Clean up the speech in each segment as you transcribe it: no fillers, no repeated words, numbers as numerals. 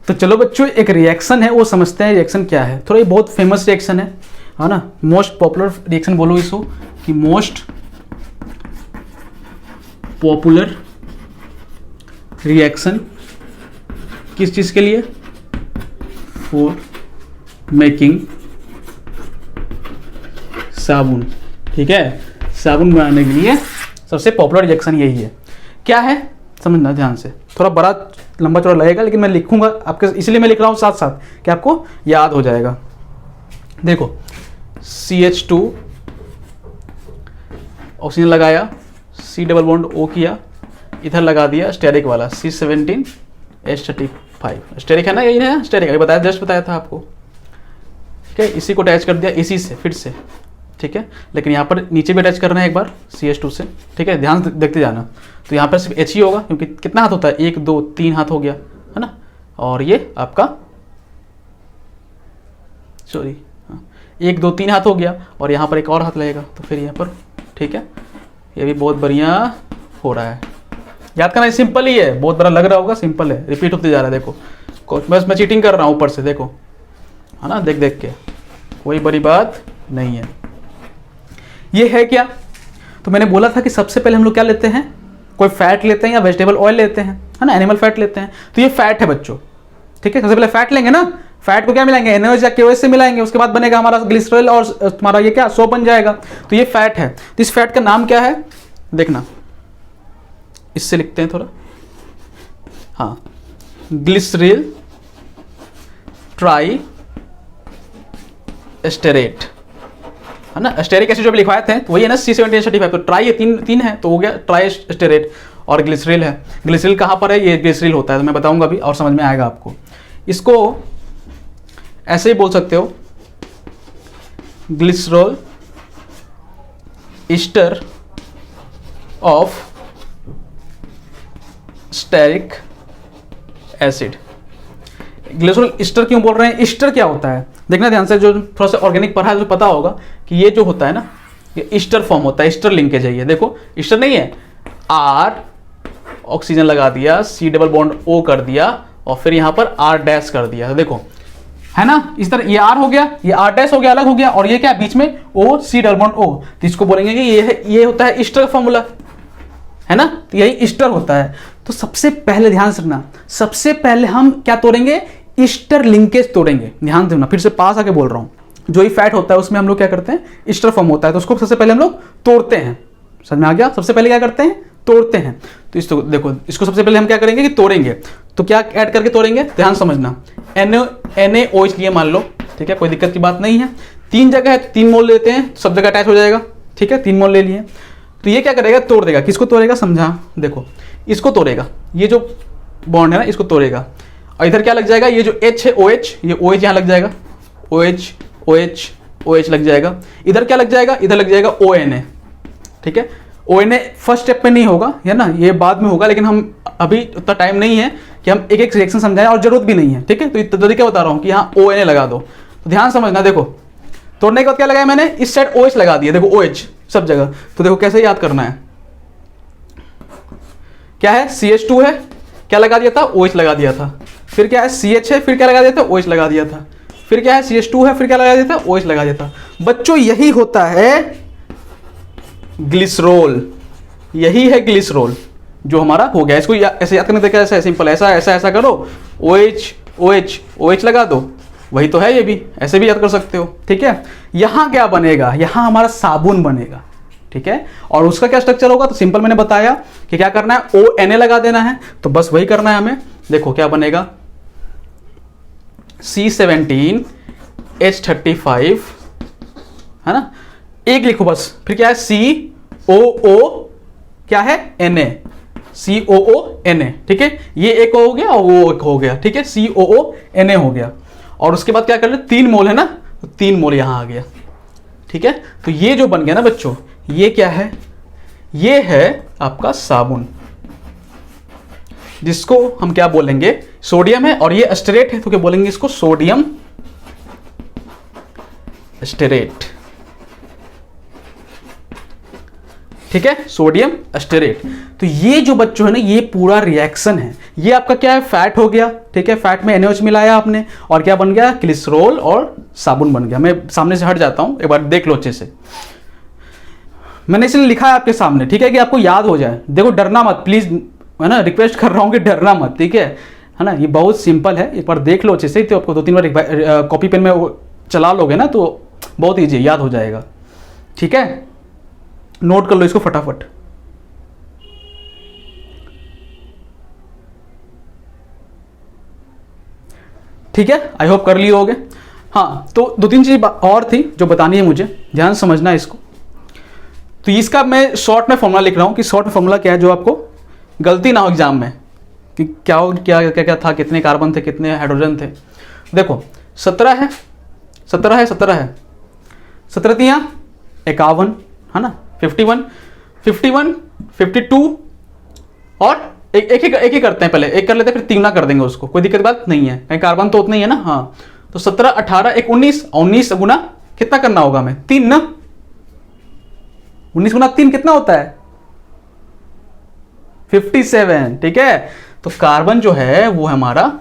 तो चलो बच्चों, एक रिएक्शन है वो समझते हैं रिएक्शन क्या है। थोड़ा ये बहुत फेमस रिएक्शन है ना, मोस्ट पॉपुलर रिएक्शन बोलो इसको, कि मोस्ट पॉपुलर रिएक्शन किस चीज के लिए, फॉर मेकिंग साबुन। ठीक है, साबुन बनाने के लिए सबसे पॉपुलर रिएक्शन यही है। क्या है समझना ध्यान से, थोड़ा बड़ा लंबा चौड़ा लगेगा लेकिन मैं लिखूंगा आपके, इसलिए मैं लिख रहा हूँ साथ साथ कि आपको याद हो जाएगा। देखो CH2 ऑक्सीजन लगाया, C डबल बॉन्ड O किया, इधर लगा दिया स्टेरिक वाला C17H35। स्टेरिक है ना, यही है स्टेरिक, अभी बताया, जस्ट बताया था आपको। ठीक है, इसी को अटैच कर दिया इसी से फिर से। ठीक है, लेकिन यहाँ पर नीचे भी अटैच करना है एक बार CH2 से। ठीक है, ध्यान देखते जाना। तो यहाँ पर सिर्फ H ही होगा क्योंकि कितना हाथ होता है, 1 2 3 हाथ हो गया है ना, और ये आपका सॉरी 1 2 3 हाथ हो गया, और यहाँ पर एक और हाथ लगेगा तो फिर यहाँ पर। ठीक है, ये भी बहुत बढ़िया हो रहा है, याद करना, सिंपल ही है, बहुत बड़ा लग रहा होगा, सिंपल है, रिपीट होते जा रहा है। देखो बस मैं चीटिंग कर रहा हूँ ऊपर से, देखो है ना, देख देख के, कोई बड़ी बात नहीं है। ये है क्या, तो मैंने बोला था कि सबसे पहले हम लोग क्या लेते हैं, कोई फैट लेते हैं या वेजिटेबल ऑयल लेते हैं, है ना, एनिमल फैट लेते हैं। तो ये फैट है बच्चों। ठीक है, सबसे पहले फैट लेंगे ना, फैट को क्या मिलाएंगे, NaOH या KOH से मिलाएंगे, उसके बाद बनेगा हमारा ग्लिसरॉल और तुम्हारा ये क्या सोप बन जाएगा। तो ये फैट है। तो इस फैट का नाम क्या है, देखना, इससे लिखते हैं थोड़ा, हाँ, ग्लिसरील ट्राई एस्टेरेट, है ना, एस्टेरिक एसिड जो भी लिखवाए थे तो वही है ना C17H35। तो ट्राई ये तीन है तो हो गया ट्राई एस्टेरेट, और ग्लिसरील है। ग्लिसरील कहाँ पर है, ये ग्लिसरील होता है, तो मैं बताऊंगा अभी और समझ में आएगा आपको। इसको ऐसे ही बोल सकते हो, glycerol ester of stearic acid. Glycerol Easter क्यों बोल रहे हैं, ईस्टर क्या होता है देखना ध्यान से, जो थोड़ा सा ऑर्गेनिक पढ़ा है तो पता होगा कि ये जो होता है ना, ये ईस्टर फॉर्म होता है, ईस्टर लिंकेज है ये। देखो ईस्टर नहीं है, R ऑक्सीजन लगा दिया, C डबल बॉन्ड O कर दिया, और फिर यहाँ पर R डैश कर दिया। तो देखो है ना, इस तरह ये R हो गया, ये R डैश हो गया, अलग हो गया, और ये क्या बीच में O C double bond O। तो इसको बोलेंगे कि ये होता है ईस्टर फॉर्मूला, है ना, तो यही ईस्टर होता है। तो सबसे पहले ध्यान से रखना, सबसे पहले हम क्या तोड़ेंगे, ईस्टर लिंकेज तोड़ेंगे। ध्यान देना, फिर से पास आके बोल रहा हूं, जो ही फैट होता है उसमें हम लोग क्या करते हैं, ईस्टर फॉर्म होता है, तो उसको सबसे पहले हम लोग तोड़ते हैं। समझ में आ गया, सबसे पहले क्या करते हैं, तोड़ते हैं। तो इसको देखो, इसको सबसे पहले हम क्या करेंगे कि तोड़ेंगे। तो क्या ऐड करके तोड़ेंगे, ध्यान समझना, NaOH लिए मान लो, ठीक है, कोई दिक्कत की बात नहीं है। 3 जगह है, 3 मोल लेते हैं, सब जगह अटैच हो जाएगा। ठीक है, 3 मोल ले लिए, तो ये क्या करेगा, तोड़ देगा। किसको तोड़ेगा समझा, देखो इसको तोड़ेगा, ये जो बॉन्ड है ना इसको तोड़ेगा, और इधर क्या लग जाएगा, ये जो H है OH, ये OH यहाँ लग जाएगा, OH OH OH लग जाएगा। इधर क्या लग जाएगा, इधर लग जाएगा ONA। ठीक है, ONA फर्स्ट स्टेप में नहीं होगा, है ना, ये बाद में होगा, लेकिन हम अभी उतना टाइम नहीं है कि हम एक एक रिएक्शन समझाएं, और जरूरत भी नहीं है। ठीक है, तो इतना तरीका बता रहा हूँ कि यहाँ ONA लगा दो। तो ध्यान समझना, देखो तोड़ने के बाद क्या लगाया मैंने, इस साइड OH लगा दिया, देखो OH सब जगह। तो देखो कैसे याद करना है, क्या है, CH2 है, क्या लगा दिया था, OH लगा दिया था। फिर क्या है, CH है, फिर क्या लगा दिया था, OH लगा दिया था। फिर क्या है, CH2 है, फिर क्या लगा दिया था, OH लगा दिया था। बच्चों यही होता है ग्लिसरॉल, यही है ग्लिसरॉल जो हमारा हो गया। इसको ऐसे याद करने का ऐसा है, सिंपल, ऐसा ऐसा ऐसा करो, OH OH OH लगा दो, वही तो है, ये भी ऐसे भी याद कर सकते हो। ठीक है, यहां क्या बनेगा, यहां हमारा साबुन बनेगा। ठीक है, और उसका क्या स्ट्रक्चर होगा, तो सिंपल मैंने बताया कि क्या करना है, ONA लगा देना है, तो बस वही करना है हमें। देखो क्या बनेगा, C17H35, है ना, एक लिखो बस, फिर क्या है, COO क्या है, Na, COO Na। ठीक है, ये एक हो गया और वो एक हो गया। ठीक है, COO Na हो गया, और उसके बाद क्या कर रहे, 3 मोल है ना, तो 3 मोल यहां आ गया। ठीक है, तो ये जो बन गया ना बच्चों, ये क्या है, ये है आपका साबुन, जिसको हम क्या बोलेंगे, सोडियम है, और ये एस्टेरेट है, तो क्या बोलेंगे इसको, सोडियम एस्टेरेट। ठीक है, सोडियम एस्टेरेट। तो ये जो बच्चों है ना, ये पूरा रिएक्शन है, ये आपका क्या है, फैट हो गया, ठीक है, फैट में NaOH मिलाया आपने और क्या बन गया, ग्लिसरॉल और साबुन बन गया। मैं सामने से हट जाता हूं, एक बार देख लो अच्छे से, मैंने इसलिए लिखा है आपके सामने, ठीक है, कि आपको याद हो जाए। देखो डरना मत प्लीज, है ना, रिक्वेस्ट कर रहा हूं कि डरना मत, ठीक है ना, ये बहुत सिंपल है, एक बार देख लो अच्छे से, तो आपको 2-3 बार कॉपी पेन में चला लोगे ना तो बहुत ईजी याद हो जाएगा, ठीक है। नोट कर लो इसको फटाफट। ठीक है, आई होप कर लिए होगे। हाँ, तो 2-3 चीज और थी जो बतानी है मुझे, ध्यान समझना है इसको। तो इसका मैं शॉर्ट में फॉर्मूला लिख रहा हूं कि शॉर्ट में फॉर्मूला क्या है, जो आपको गलती ना हो एग्जाम में कि क्या क्या क्या क्या था, कितने कार्बन थे, कितने हाइड्रोजन थे। देखो 17 है, 17 है, 17 है, 17 तियां 51, है ना, 51, 51, 52 और एक ही करते हैं, पहले एक कर लेते हैं फिर 3 कर देंगे उसको, कोई दिक्कत बात नहीं है, कहीं कार्बन तो उतना ही है ना। हाँ, तो 17, 18, 19, 19 गुना कितना करना होगा हमें, 3 ना, 19 गुना 3 कितना होता है, 57, ठीक है। तो कार्बन जो है वो हमारा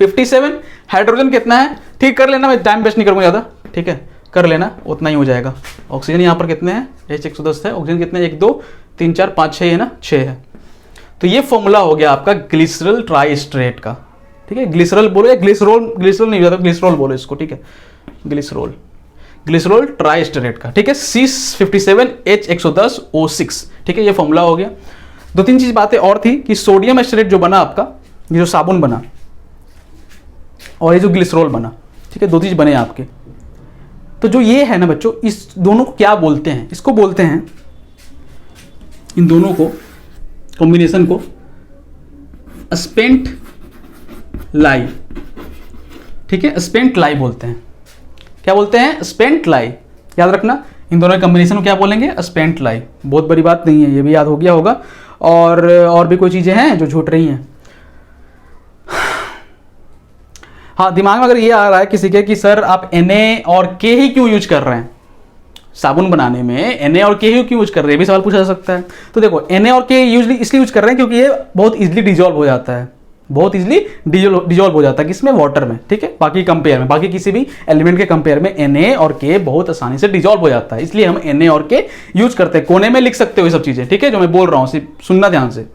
57, हाइड्रोजन कितना है, ठीक कर लेना, मैं टाइम वेस्ट नहीं करूंगा ज्यादा, ठीक है, कर लेना, उतना ही हो जाएगा। ऑक्सीजन यहां पर कितने हैं, H110 है, ऑक्सीजन कितने, 1 2 3 4 5 6 है ना, 6 है। तो ये फॉर्मूला हो गया आपका ग्लिसरल ट्राइस्ट्रेट का, ठीक है, ग्लिसरल बोलो या ग्लिसरॉल, ग्लिसरॉल नहीं होता, ग्लिसरॉल बोलो इसको, ठीक है, ग्लिसरॉल, ग्लिसरॉल ट्राइस्ट्रेट का, ठीक है, C57H110O6, ठीक है, ये फॉर्मूला हो गया। 2-3 चीज बातें और थी कि सोडियम एस्टेरेट जो बना आपका, ये जो साबुन बना और ये जो ग्लिसरॉल बना, ठीक है, 2 चीज बने आपके। तो जो ये है ना बच्चों, इस दोनों को क्या बोलते हैं, इसको बोलते हैं, इन दोनों को कॉम्बिनेशन को स्पेंट लाई, ठीक है, स्पेंट लाई बोलते हैं। क्या बोलते हैं, स्पेंट लाई, याद रखना, इन दोनों कॉम्बिनेशन को क्या बोलेंगे, स्पेंट लाई। बहुत बड़ी बात नहीं है, ये भी याद हो गया होगा। और भी कोई चीजें हैं जो छूट रही हैं। हाँ, दिमाग में अगर ये आ रहा है किसी के कि सर आप Na और K ही क्यों यूज कर रहे हैं साबुन बनाने में, Na और K ही क्यों यूज कर रहे हैं, भी सवाल पूछा जा सकता है। तो देखो Na और K यूजली इसलिए यूज कर रहे हैं क्योंकि ये बहुत इजीली डिजोल्व हो जाता है, बहुत इजीली डिजोल्व हो जाता है, किसमें, वाटर में, ठीक है, बाकी कंपेयर में, बाकी किसी भी एलिमेंट के कंपेयर में Na और K बहुत आसानी से डिजोल्व हो जाता है, इसलिए हम Na और K यूज करते हैं। कोने में लिख सकते हो ये सब चीजें, ठीक है, जो मैं बोल रहा हूँ सिर्फ सुनना ध्यान से,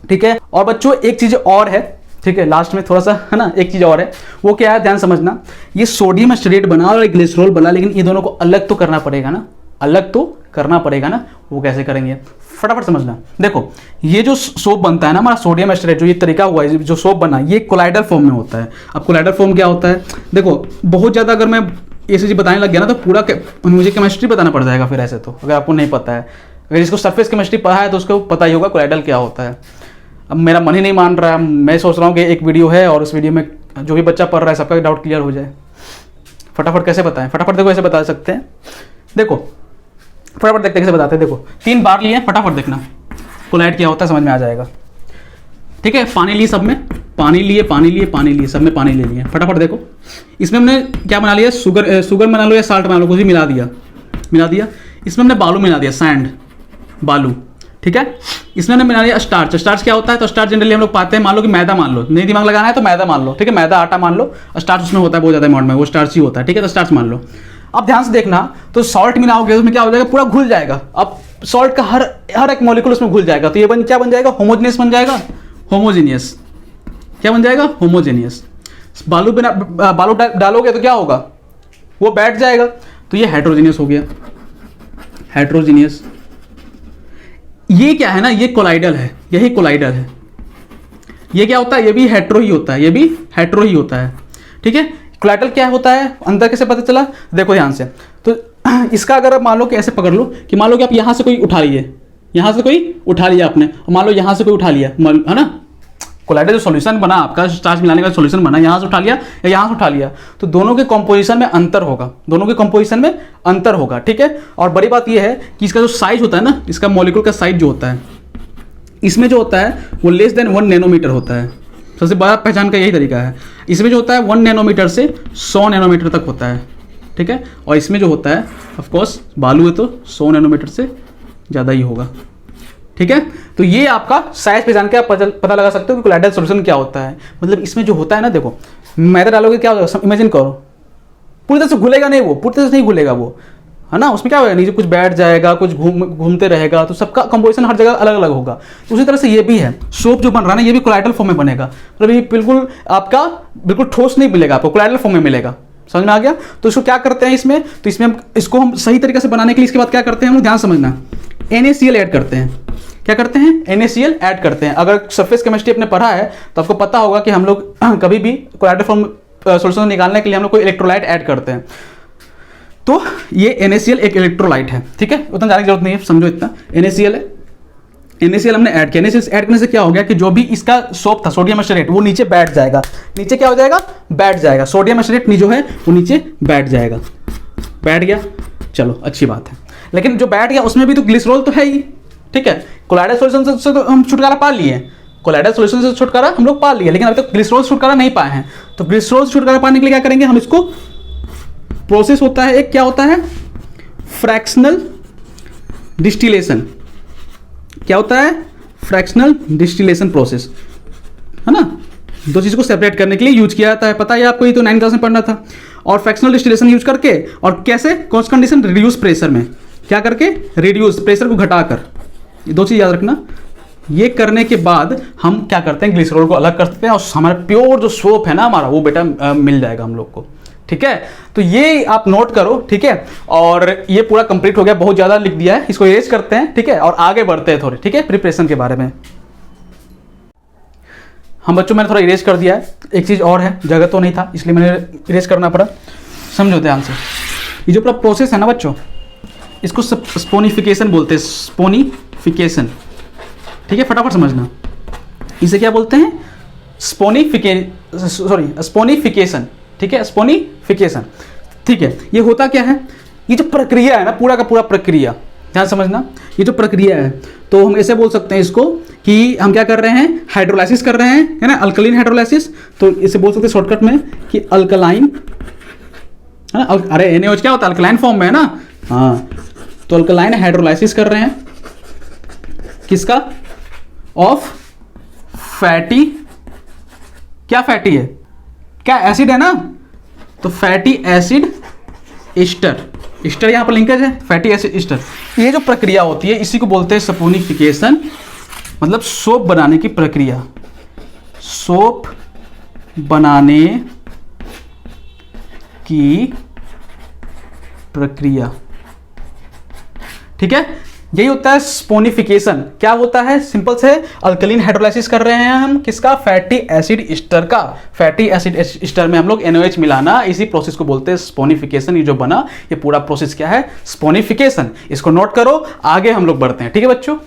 ठीक है। और बच्चों एक चीज और है, ठीक है, लास्ट में थोड़ा सा, है ना, एक चीज और है, वो क्या है, ध्यान समझना। ये सोडियम एस्टेरेट बना और ग्लिसरॉल बना, लेकिन ये दोनों को अलग तो करना पड़ेगा ना, अलग तो करना पड़ेगा ना। वो कैसे करेंगे, फटाफट समझना। देखो ये जो सोप बनता है ना हमारा सोडियम एस्टेरेट, जो ये तरीका हुआ है, जो सोप बना, ये कोलाइडल फॉर्म में होता है। अब कोलाइडल फॉर्म क्या होता है, देखो बहुत ज्यादा अगर मैं ये चीज बताने लग गया ना तो पूरा मुझे केमिस्ट्री बताना पड़ जाएगा फिर, ऐसे तो अगर आपको नहीं पता है, अगर इसको सरफेस केमिस्ट्री पढ़ा है तो उसको पता ही होगा कोलाइडल क्या होता है। अब मेरा मन ही नहीं मान रहा है, मैं सोच रहा हूँ कि एक वीडियो है और उस वीडियो में जो भी बच्चा पढ़ रहा है सबका डाउट क्लियर हो जाए। फटाफट कैसे बताएं, फटाफट देखो ऐसे बता सकते हैं, देखो फटाफट देखते कैसे बताते हैं। देखो 3 बार लिए, फटाफट देखना कोलाइड क्या होता है, समझ में आ जाएगा, ठीक है। पानी लिए, सब में पानी लिए, पानी लिए, पानी लिए, सब में पानी ले लिए। फटाफट देखो इसमें हमने क्या बना लिया, शुगर बना लो या साल्ट बना लो, कुछ भी मिला दिया। इसमें हमने बालू मिला दिया, सैंड, बालू, ठीक है। इसमें हमने मिला लिया स्टार्च। स्टार्च क्या होता है, तो स्टार्च जनरली हम लोग पाते हैं, मान लो कि मैदा मान लो, नहीं दिमाग लगाना है तो मैदा मान लो, ठीक है, मैदा आटा मान लो, स्टार्च उसमें होता है बहुत ज्यादा अमाउंट में, वो स्टार्च ही होता है, ठीक है, तो स्टार्च मान लो। अब ध्यान से देखना, तो सॉल्ट मिलाओगे उसमें क्या हो जाएगा, पूरा घुल जाएगा। अब सॉल्ट का हर एक मॉलिक्यूल उसमें घुल जाएगा, तो ये क्या बन जाएगा, होमोजेनियस बन जाएगा। होमोजेनियस क्या बन जाएगा, होमोजेनियस। बालू डालोगे तो क्या होगा, वो बैठ जाएगा, तो ये हेट्रोजीनियस हो गया, हेट्रोजीनियस। ये क्या है ना, ये कोलाइडल है, यही कोलाइडल है। ये क्या होता है, ये भी हेट्रो ही होता है, ये भी हेट्रो ही होता है, ठीक है। कोलाइडल क्या होता है, अंदर कैसे पता चला, देखो ध्यान से। तो इसका अगर आप मान लो कि ऐसे पकड़ लो कि मान लो कि आप यहां से कोई उठा लिए, यहां से कोई उठा लिया आपने, मान लो यहां से कोई उठा लिया, है ना, कोलाइडल जो सॉल्यूशन बना आपका, स्टार्च मिलाने का सॉल्यूशन बना, यहां से उठा लिया या यहां से उठा लिया, तो दोनों के कंपोजिशन में अंतर होगा, दोनों के कंपोजिशन में अंतर होगा, ठीक है। और बड़ी बात यह है कि इसका जो साइज होता है ना, इसका मॉलिक्यूल का साइज जो होता है, इसमें जो होता है वो लेस देन 1 नैनोमीटर होता है। सबसे बड़ा पहचान का यही तरीका है। इसमें जो होता है 1 नैनोमीटर से 100 नैनोमीटर तक होता है, ठीक है। और इसमें जो होता है, ऑफकोर्स बालू है तो 100 नैनोमीटर से ज़्यादा ही होगा। ठीक है, तो ये आपका साइज पे जान के आप पता लगा सकते हो कि कोलाइडल सॉल्यूशन क्या होता है। मतलब इसमें जो होता है ना, देखो मैदा डालोगे क्या होगा, इमेजिन करो पूरी तरह से घुलेगा नहीं, वो पूरी तरह से नहीं घुलेगा वो, है ना। उसमें क्या होगा, नीचे कुछ बैठ जाएगा, कुछ घूमते रहेगा, तो सबका कंपोजिशन हर जगह अलग अलग होगा। तो उसी तरह से ये भी है, सोप जो बन रहा है ना, ये भी कोलाइडल फॉर्म में बनेगा। मतलब ये बिल्कुल आपका बिल्कुल ठोस नहीं मिलेगा, आपको कोलाइडल फॉर्म में मिलेगा। समझ में आ गया। तो इसको क्या करते हैं इसमें, तो इसमें हम इसको हम सही तरीके से बनाने के लिए इसके बाद क्या करते हैं, हम ध्यान समझना, NaCl ऐड करते हैं। क्या करते हैं, NaCl ऐड करते हैं। अगर सरफेस केमिस्ट्री आपने पढ़ा है तो आपको पता होगा कि हम लोग कभी भी कोलाइडल फॉर्म सॉल्यूशन निकालने के लिए हम लोग कोई इलेक्ट्रोलाइट ऐड करते हैं। तो ये NaCl एक इलेक्ट्रोलाइट है, ठीक है, उतना जाने की जरूरत नहीं है, समझो इतना। NaCl है, NaCl हमने ऐड किया। NaCl ऐड करने से क्या हो गया कि जो भी इसका सोप था, सोडियम एस्टेरेट, वो नीचे बैठ जाएगा। नीचे क्या हो जाएगा, बैठ जाएगा। सोडियम एस्टेरेट जो है वो नीचे बैठ जाएगा। बैठ गया, चलो अच्छी बात है। लेकिन जो बैठ गया उसमें भी तो ग्लिसरॉल तो है ही, ठीक है। कोलाइडल सॉल्यूशन से तो हम छुटकारा पा लिए, कोलाइडल सॉल्यूशन से छुटकारा हम लोग पा लिए, लेकिन अभी तक ग्लिसरॉल से छुटकारा नहीं पाए हैं। तो ग्लिसरॉल से छुटकारा पाने के लिए क्या करेंगे, हम इसको प्रोसेस होता है एक, क्या होता है, फ्रैक्शनल डिस्टिलेशन। क्या होता है, फ्रैक्शनल डिस्टिलेशन प्रोसेस, है ना। दो चीज़ को सेपरेट करने के लिए यूज किया जाता है, पता है आपको, ये तो 9th क्लास में पढ़ना था। और फ्रैक्शनल डिस्टिलेशन यूज करके, और कैसे, कौन सी कंडीशन, रिड्यूस प्रेशर में, क्या करके, रिड्यूस प्रेशर को घटाकर। ये दो चीज़ याद रखना। ये करने के बाद हम क्या करते हैं, ग्लिसरॉल को अलग करते हैं और हमारा प्योर जो सोप है ना हमारा, वो बेटा मिल जाएगा हम लोग को। ठीक है, तो ये आप नोट करो, ठीक है। और ये पूरा कंप्लीट हो गया, बहुत ज़्यादा लिख दिया है, इसको इरेज करते हैं, ठीक है, और आगे बढ़ते हैं थोड़े, ठीक है, प्रिपरेशन के बारे में। हम बच्चों, मैंने थोड़ा इरेज कर दिया है। एक चीज़ और है, जगह तो नहीं था इसलिए मैंने इरेज करना पड़ा, समझो ध्यान से। ये जो पूरा प्रोसेस है ना बच्चों, इसको स्पोनिफिकेशन बोलते हैं, स्पोनिफिकेशन, ठीक है, फटाफट समझना। इसे क्या बोलते हैं, स्पोनिफिकेशन, ठीक है, स्पोनिफिकेशन, ठीक है। ये होता क्या है, ये जो प्रक्रिया है ना, पूरा का पूरा प्रक्रिया, ध्यान समझना। ये जो प्रक्रिया है, तो हम ऐसे बोल सकते हैं इसको कि हम क्या कर रहे हैं, हाइड्रोलाइसिस कर रहे हैं, है ना, अल्कलाइन हाइड्रोलाइसिस। तो इसे बोल सकते हैं शॉर्टकट में कि अल्कलाइन, है ना। अरे NaOH क्या होता है, अल्कलाइन फॉर्म में है ना, हाँ। तो अल्कलाइन हाइड्रोलाइसिस कर रहे हैं, किसका, ऑफ फैटी, क्या फैटी है, क्या एसिड है ना, तो फैटी एसिड ईस्टर, ईस्टर यहां पर लिंकेज है, फैटी एसिड ईस्टर। ये जो प्रक्रिया होती है इसी को बोलते हैं सपोनिफिकेशन, मतलब सोप बनाने की प्रक्रिया, सोप बनाने की प्रक्रिया, ठीक है। यही होता है स्पोनिफिकेशन। क्या होता है, सिंपल से अल्कलीन हाइड्रोलाइसिस कर रहे हैं हम, किसका, फैटी एसिड ईस्टर का। फैटी एसिड ईस्टर में हम लोग NaOH मिलाना, इसी प्रोसेस को बोलते हैं स्पोनिफिकेशन। ये जो बना, ये पूरा प्रोसेस क्या है, स्पोनिफिकेशन। इसको नोट करो, आगे हम लोग बढ़ते हैं, ठीक है बच्चों।